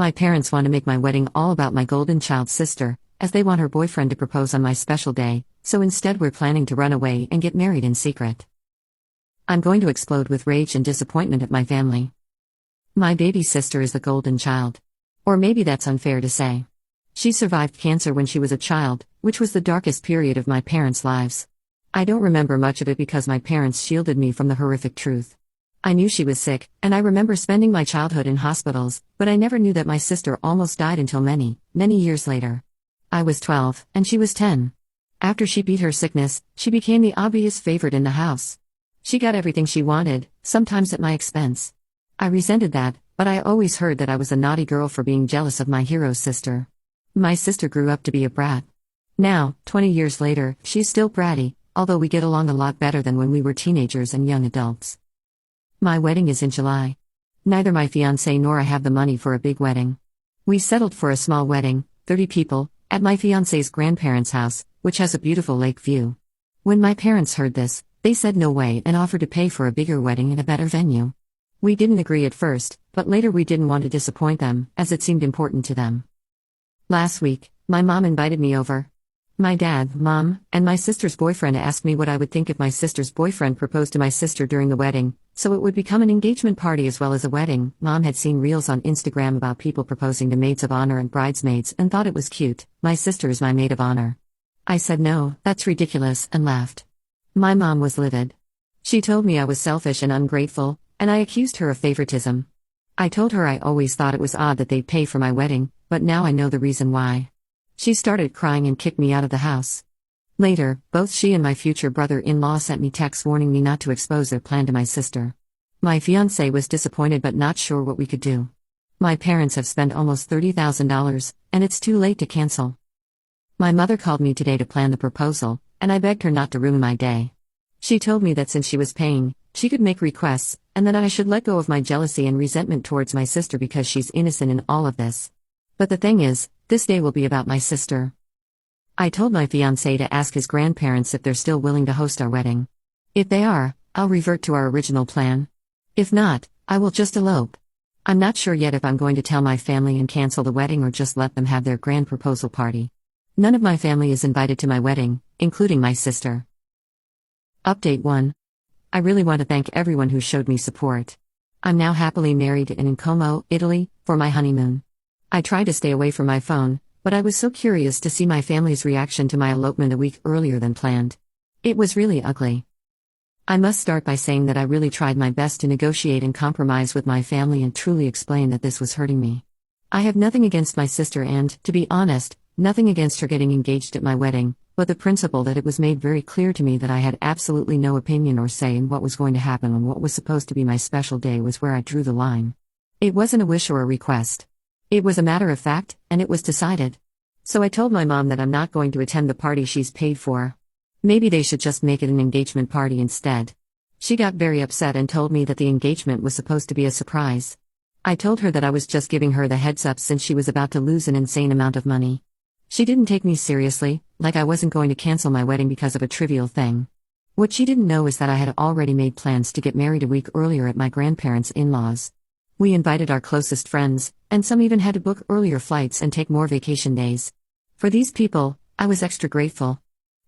My parents want to make my wedding all about my golden child sister, as they want her boyfriend to propose on my special day, so instead we're planning to run away and get married in secret. I'm going to explode with rage and disappointment at my family. My baby sister is the golden child. Or maybe that's unfair to say. She survived cancer when she was a child, which was the darkest period of my parents' lives. I don't remember much of it because my parents shielded me from the horrific truth. I knew she was sick, and I remember spending my childhood in hospitals, but I never knew that my sister almost died until many, many years later. I was 12, and she was 10. After she beat her sickness, she became the obvious favorite in the house. She got everything she wanted, sometimes at my expense. I resented that, but I always heard that I was a naughty girl for being jealous of my hero sister. My sister grew up to be a brat. Now, 20 years later, she's still bratty, although we get along a lot better than when we were teenagers and young adults. My wedding is in July. Neither my fiancé nor I have the money for a big wedding. We settled for a small wedding, 30 people, at my fiancé's grandparents' house, which has a beautiful lake view. When my parents heard this, they said no way and offered to pay for a bigger wedding in a better venue. We didn't agree at first, but later we didn't want to disappoint them, as it seemed important to them. Last week, my mom invited me over. My dad, mom, and my sister's boyfriend asked me what I would think if my sister's boyfriend proposed to my sister during the wedding, so it would become an engagement party as well as a wedding. Mom had seen reels on Instagram about people proposing to maids of honor and bridesmaids and thought it was cute. My sister is my maid of honor. I said no, that's ridiculous, and laughed. My mom was livid. She told me I was selfish and ungrateful, and I accused her of favoritism. I told her I always thought it was odd that they'd pay for my wedding, but now I know the reason why. She started crying and kicked me out of the house. Later, both she and my future brother-in-law sent me texts warning me not to expose their plan to my sister. My fiancé was disappointed but not sure what we could do. My parents have spent almost $30,000, and it's too late to cancel. My mother called me today to plan the proposal, and I begged her not to ruin my day. She told me that since she was paying, she could make requests, and that I should let go of my jealousy and resentment towards my sister because she's innocent in all of this. But the thing is, this day will be about my sister. I told my fiancé to ask his grandparents if they're still willing to host our wedding. If they are, I'll revert to our original plan. If not, I will just elope. I'm not sure yet if I'm going to tell my family and cancel the wedding or just let them have their grand proposal party. None of my family is invited to my wedding, including my sister. Update 1. I really want to thank everyone who showed me support. I'm now happily married and in Como, Italy, for my honeymoon. I tried to stay away from my phone, but I was so curious to see my family's reaction to my elopement a week earlier than planned. It was really ugly. I must start by saying that I really tried my best to negotiate and compromise with my family and truly explain that this was hurting me. I have nothing against my sister and, to be honest, nothing against her getting engaged at my wedding, but the principle that it was made very clear to me that I had absolutely no opinion or say in what was going to happen on what was supposed to be my special day was where I drew the line. It wasn't a wish or a request. It was a matter of fact, and it was decided. So I told my mom that I'm not going to attend the party she's paid for. Maybe they should just make it an engagement party instead. She got very upset and told me that the engagement was supposed to be a surprise. I told her that I was just giving her the heads up since she was about to lose an insane amount of money. She didn't take me seriously, like I wasn't going to cancel my wedding because of a trivial thing. What she didn't know is that I had already made plans to get married a week earlier at my grandparents' in-laws. We invited our closest friends, and some even had to book earlier flights and take more vacation days. For these people, I was extra grateful.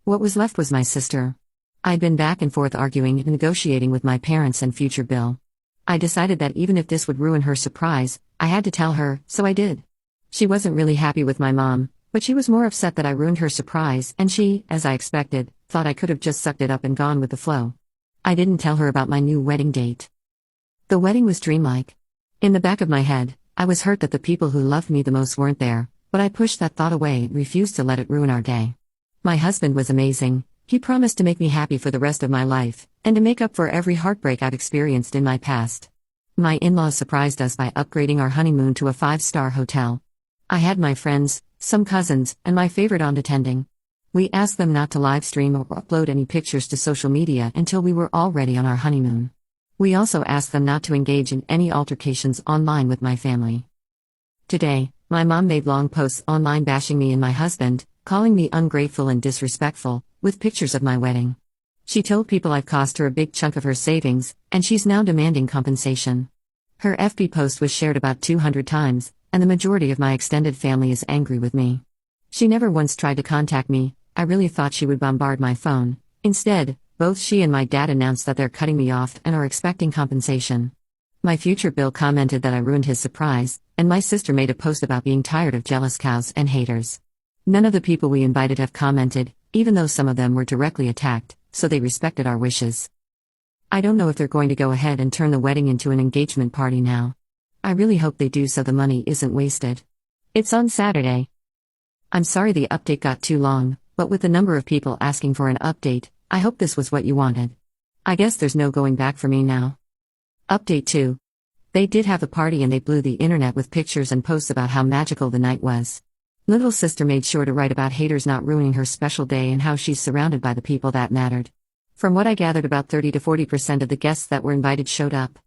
What was left was my sister. I'd been back and forth arguing and negotiating with my parents and future Bill. I decided that even if this would ruin her surprise, I had to tell her, so I did. She wasn't really happy with my mom, but she was more upset that I ruined her surprise, and she, as I expected, thought I could have just sucked it up and gone with the flow. I didn't tell her about my new wedding date. The wedding was dreamlike. In the back of my head, I was hurt that the people who loved me the most weren't there, but I pushed that thought away and refused to let it ruin our day. My husband was amazing. He promised to make me happy for the rest of my life, and to make up for every heartbreak I've experienced in my past. My in-laws surprised us by upgrading our honeymoon to a 5-star hotel. I had my friends, some cousins, and my favorite aunt attending. We asked them not to live stream or upload any pictures to social media until we were all ready on our honeymoon. We also asked them not to engage in any altercations online with my family. Today, my mom made long posts online bashing me and my husband, calling me ungrateful and disrespectful, with pictures of my wedding. She told people I've cost her a big chunk of her savings, and she's now demanding compensation. Her FB post was shared about 200 times, and the majority of my extended family is angry with me. She never once tried to contact me. I really thought she would bombard my phone. Instead, both she and my dad announced that they're cutting me off and are expecting compensation. My future Bill commented that I ruined his surprise, and my sister made a post about being tired of jealous cows and haters. None of the people we invited have commented, even though some of them were directly attacked, so they respected our wishes. I don't know if they're going to go ahead and turn the wedding into an engagement party now. I really hope they do so the money isn't wasted. It's on Saturday. I'm sorry the update got too long, but with the number of people asking for an update, I hope this was what you wanted. I guess there's no going back for me now. Update 2. They did have a party and they blew the internet with pictures and posts about how magical the night was. Little sister made sure to write about haters not ruining her special day and how she's surrounded by the people that mattered. From what I gathered, about 30 to 40% of the guests that were invited showed up.